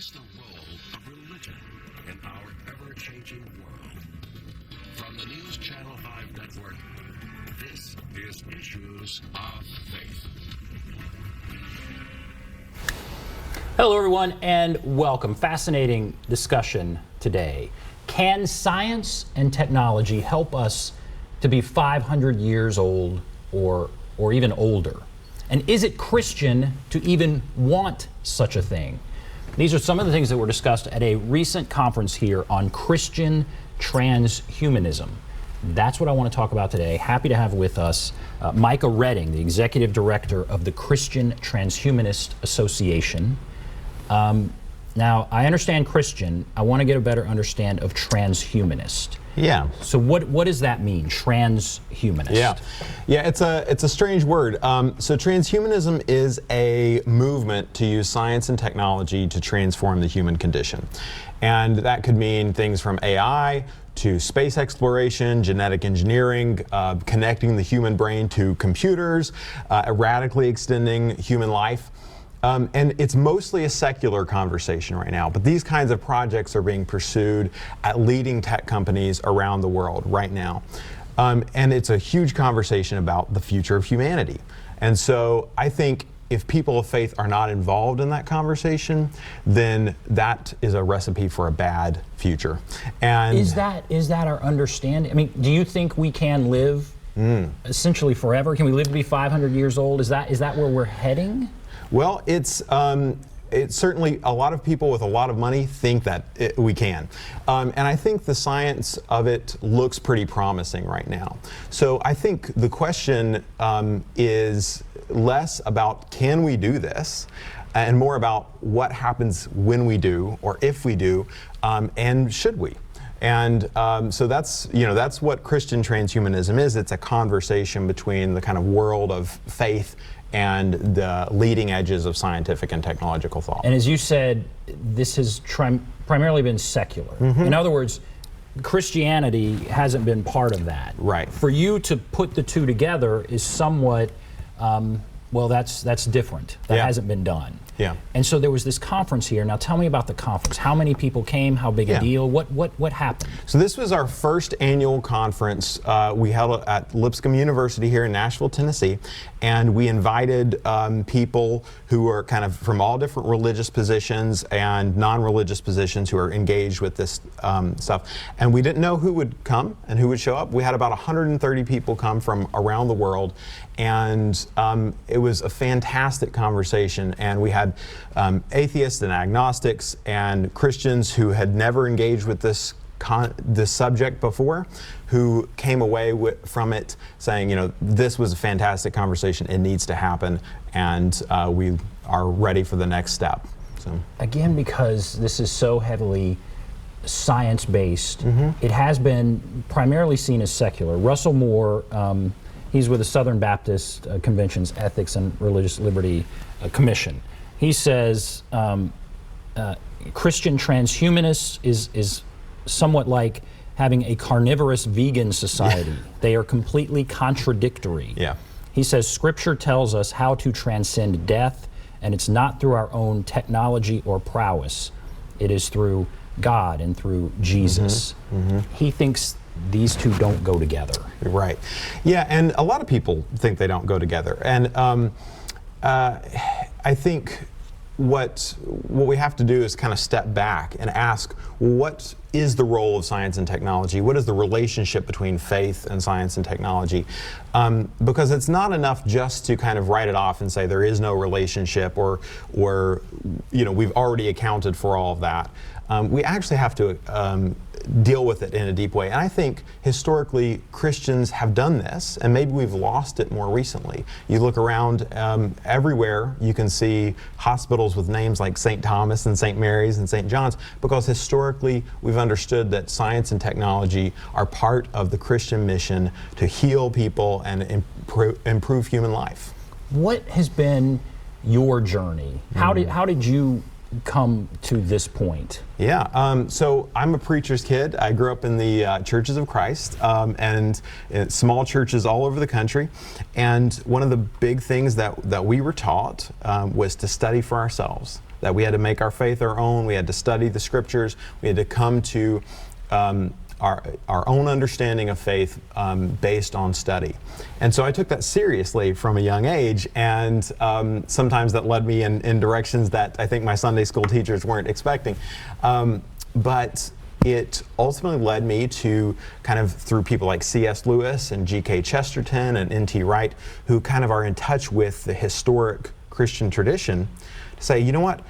is the role of religion in our ever-changing world? From the NewsChannel 5 network, this is Issues of Faith. Hello, everyone, and welcome. Fascinating discussion today. Can science and technology help us to be 500 years old or even older? And is it Christian to even want such a thing? These are some of the things that were discussed at a recent conference here on Christian Transhumanism. That's what I want to talk about today. Happy to have with us Micah Redding, the Executive Director of the Christian Transhumanist Association. Now, I understand Christian. I want to get a better understanding of transhumanist. Yeah. So what does that mean, transhumanist? Yeah, it's a strange word. So transhumanism is a movement to use science and technology to transform the human condition. And that could mean things from AI to space exploration, genetic engineering, connecting the human brain to computers, radically extending human life. And it's mostly a secular conversation right now, but these kinds of projects are being pursued at leading tech companies around the world right now. And it's a huge conversation about the future of humanity. And so I think if people of faith are not involved in that conversation, then that is a recipe for a bad future. And is that our understanding? I mean, do you think we can live essentially forever? Can we live to be 500 years old? Is that where we're heading? Well, it's certainly a lot of people with a lot of money think that we can. And I think the science of it looks pretty promising right now. So I think the question is less about can we do this and more about what happens when we do or if we do and should we. And so that's what Christian transhumanism is. It's a conversation between the kind of world of faith and the leading edges of scientific and technological thought. And as you said, this has primarily been secular. In other words, Christianity hasn't been part of that. Right. For you to put the two together is somewhat, well, that's different. That hasn't been done. Yeah. And so there was this conference here. Now tell me about the conference. How many people came? How big a deal? What happened? So this was our first annual conference we held at Lipscomb University here in Nashville, Tennessee, and we invited people who are kind of from all different religious positions and non-religious positions who are engaged with this stuff. And we didn't know who would come and who would show up. We had about 130 people come from around the world, and it was a fantastic conversation. And we had atheists and agnostics and Christians who had never engaged with this subject before, who came away from it saying, this was a fantastic conversation, it needs to happen, and we are ready for the next step. So again, because this is so heavily science-based, it has been primarily seen as secular. Russell Moore, he's with the Southern Baptist Convention's Ethics and Religious Liberty Commission. He says Christian transhumanists is somewhat like having a carnivorous vegan society. They are completely contradictory. He says Scripture tells us how to transcend death, and it's not through our own technology or prowess. It is through God and through Jesus. He thinks these two don't go together. Right. Yeah, and a lot of people think they don't go together. And I think what we have to do is kind of step back and ask, what is the role of science and technology? What is the relationship between faith and science and technology? Because it's not enough just to kind of write it off and say there is no relationship or we've already accounted for all of that. We actually have to deal with it in a deep way. And I think historically Christians have done this, and maybe we've lost it more recently. You look around everywhere, you can see hospitals with names like St. Thomas and St. Mary's and St. John's, because historically we've understood that science and technology are part of the Christian mission to heal people and improve human life. What has been your journey? How did you come to this point? Yeah, so I'm a preacher's kid. I grew up in the Churches of Christ and small churches all over the country. And one of the big things that we were taught was to study for ourselves, that we had to make our faith our own. We had to study the scriptures. We had to come to our own understanding of faith based on study. And so I took that seriously from a young age, and sometimes that led me in directions that I think my Sunday school teachers weren't expecting. But it ultimately led me to kind of, through people like C.S. Lewis and G.K. Chesterton and N.T. Wright, who kind of are in touch with the historic Christian tradition, to say, you know what,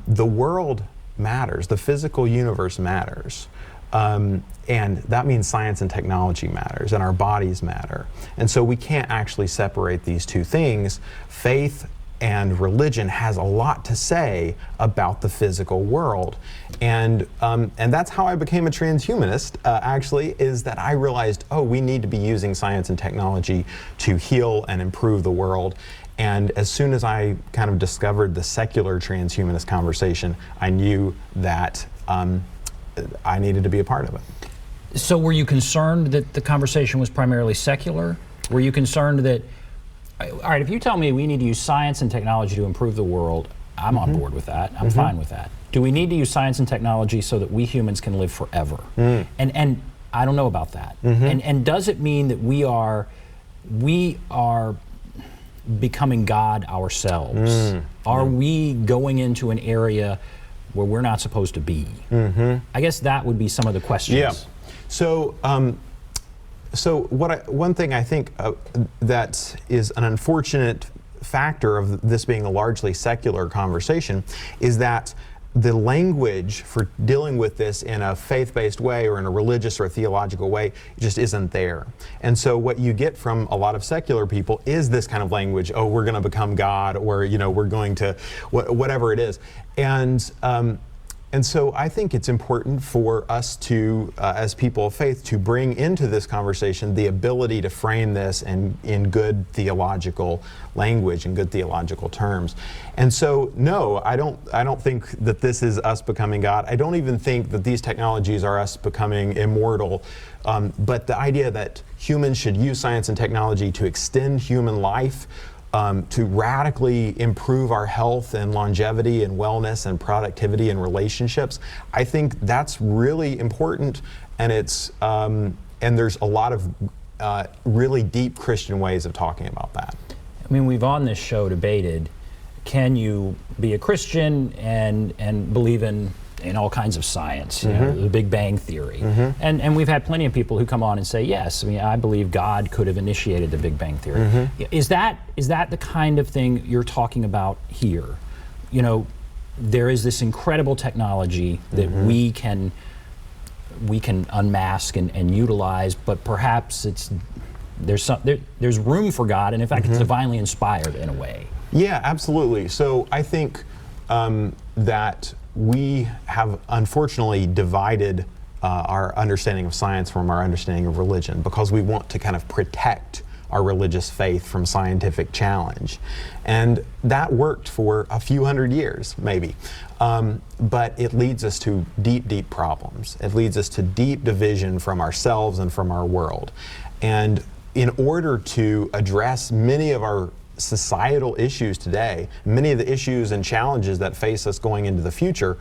the world matters, the physical universe matters. And that means science and technology matters, and our bodies matter. And so we can't actually separate these two things. Faith and religion has a lot to say about the physical world. And that's how I became a transhumanist, actually, is that I realized, oh, we need to be using science and technology to heal and improve the world. And as soon as I kind of discovered the secular transhumanist conversation, I knew that I needed to be a part of it. So were you concerned that the conversation was primarily secular? Were you concerned that, all right, if you tell me we need to use science and technology to improve the world, I'm on board with that. I'm fine with that. Do we need to use science and technology so that we humans can live forever? And I don't know about that. And does it mean that we are becoming God ourselves? Are we going into an area where we're not supposed to be? I guess that would be some of the questions. Yeah. So, one thing I think that is an unfortunate factor of this being a largely secular conversation is that the language for dealing with this in a faith-based way or in a religious or a theological way just isn't there. And so what you get from a lot of secular people is this kind of language, oh, we're going to become God, or, you know, we're going to, whatever it is. And so I think it's important for us to, as people of faith, to bring into this conversation the ability to frame this in good theological language and good theological terms. And so, no, I don't think that this is us becoming God. I don't even think that these technologies are us becoming immortal. But the idea that humans should use science and technology to extend human life, to radically improve our health and longevity and wellness and productivity and relationships, I think that's really important. And it's and there's a lot of really deep Christian ways of talking about that. I mean, we've on this show debated, can you be a Christian and believe in all kinds of science, you know, the Big Bang Theory. And we've had plenty of people who come on and say, yes, I mean, I believe God could have initiated the Big Bang Theory. Is that the kind of thing you're talking about here? You know, there is this incredible technology that we can unmask and utilize, but perhaps there's room for God, and in fact, it's divinely inspired in a way. Yeah, absolutely. So I think that we have unfortunately divided our understanding of science from our understanding of religion, because we want to kind of protect our religious faith from scientific challenge. And that worked for a few hundred years, maybe. But it leads us to deep, deep problems. It leads us to deep division from ourselves and from our world. And in order to address many of our societal issues today, many of the issues and challenges that face us going into the future,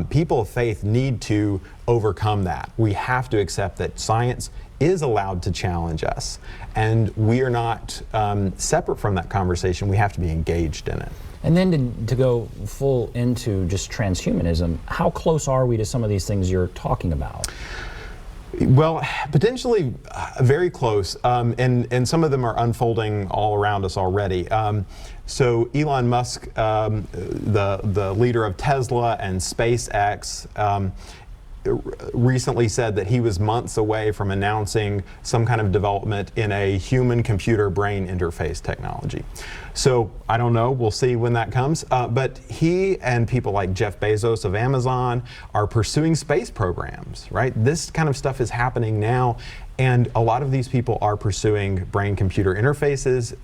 people of faith need to overcome that. We have to accept that science is allowed to challenge us, and we are not separate from that conversation. We have to be engaged in it. And then to go full into just transhumanism, how close are we to some of these things you're talking about? Well, potentially very close, and some of them are unfolding all around us already. So Elon Musk, the leader of Tesla and SpaceX, recently said that he was months away from announcing some kind of development in a human-computer brain interface technology. So I don't know, we'll see when that comes, but he and people like Jeff Bezos of Amazon are pursuing space programs, right? This kind of stuff is happening now, and a lot of these people are pursuing brain-computer interfaces,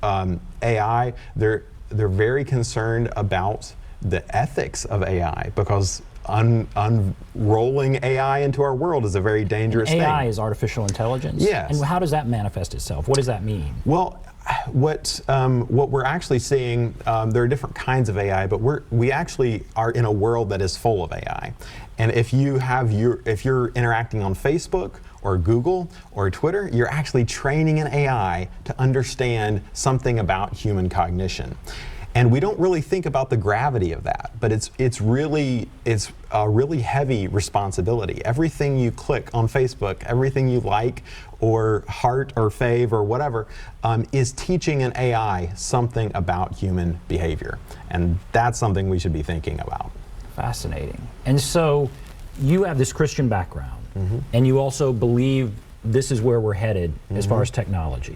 AI. They're very concerned about the ethics of AI, because unrolling AI into our world is a very dangerous thing. AI is artificial intelligence? Yes. And how does that manifest itself? What does that mean? Well, what we're actually seeing, there are different kinds of AI, but we actually are in a world that is full of AI. And if you're interacting on Facebook or Google or Twitter, you're actually training an AI to understand something about human cognition. And we don't really think about the gravity of that, but it's a really heavy responsibility. Everything you click on Facebook, everything you like or heart or fave or whatever, is teaching an AI something about human behavior. And that's something we should be thinking about. Fascinating. And so you have this Christian background, and you also believe this is where we're headed as far as technology.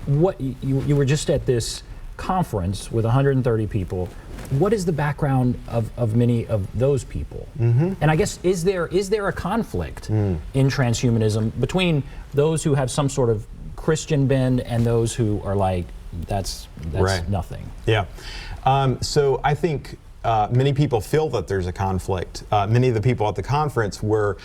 What you were just at this conference with 130 people. What is the background of many of those people? And I guess, is there a conflict in transhumanism between those who have some sort of Christian bend and those who are like, that's right. Nothing? Yeah. So I think many people feel that there's a conflict. Many of the people at the conference were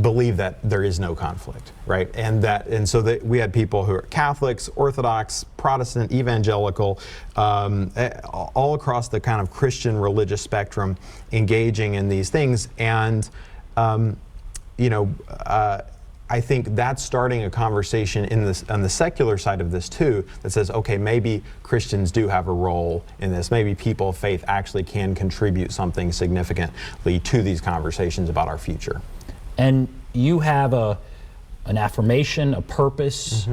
believe that there is no conflict, right? And so we had people who are Catholics, Orthodox, Protestant, evangelical, all across the kind of Christian religious spectrum, engaging in these things. And I think that's starting a conversation on the secular side of this too, that says, okay, maybe Christians do have a role in this. Maybe people of faith actually can contribute something significantly to these conversations about our future. And you have an affirmation, a purpose.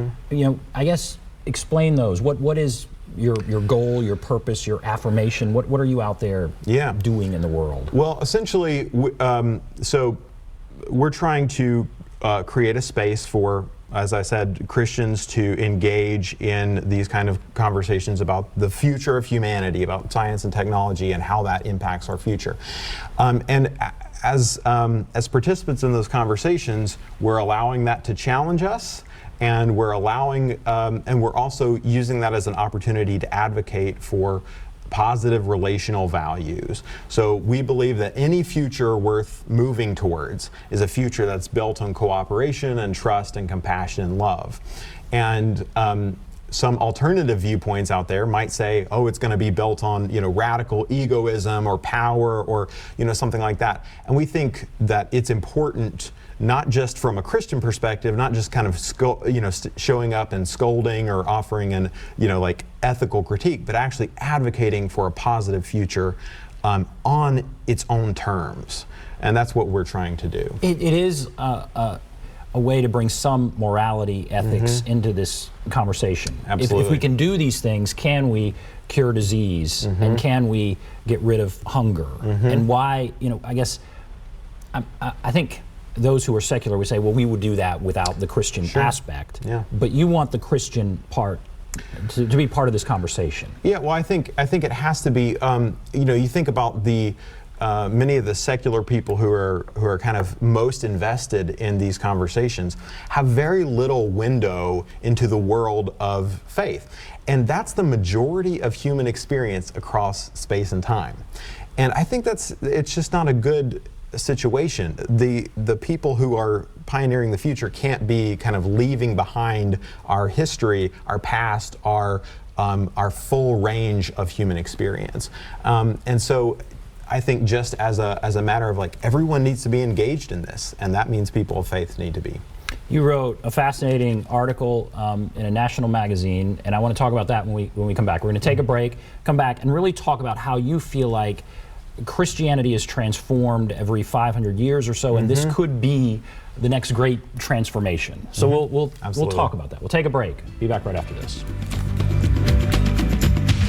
I guess explain those. What is your goal, your purpose, your affirmation? What are you out there doing in the world? Well, essentially, so we're trying to create a space for, as I said, Christians to engage in these kind of conversations about the future of humanity, about science and technology and how that impacts our future. And as participants in those conversations, we're allowing that to challenge us, and we're also using that as an opportunity to advocate for positive relational values. So we believe that any future worth moving towards is a future that's built on cooperation and trust and compassion and love. And some alternative viewpoints out there might say, oh, it's going to be built on radical egoism or power or something like that. And we think that it's important, not just from a Christian perspective, not just kind of showing up and scolding or offering an ethical critique, but actually advocating for a positive future on its own terms. And that's what we're trying to do. It is a way to bring some morality, ethics into this conversation. Absolutely. If we can do these things, can we cure disease, and can we get rid of hunger? And why, I guess, I think those who are secular would say, well, we would do that without the Christian aspect. Yeah. But you want the Christian part to be part of this conversation. Yeah, well, I think it has to be, you think about the many of the secular people who are kind of most invested in these conversations have very little window into the world of faith. And that's the majority of human experience across space and time. And I think it's just not a good situation. The people who are pioneering the future can't be kind of leaving behind our history, our past, our full range of human experience. And so I think just as a matter of everyone needs to be engaged in this, and that means people of faith need to be. You wrote a fascinating article in a national magazine, and I want to talk about that when we come back. We're going to take a break, come back, and really talk about how you feel like Christianity is transformed every 500 years or so, and this could be the next great transformation. So we'll talk about that. We'll take a break. Be back right after this.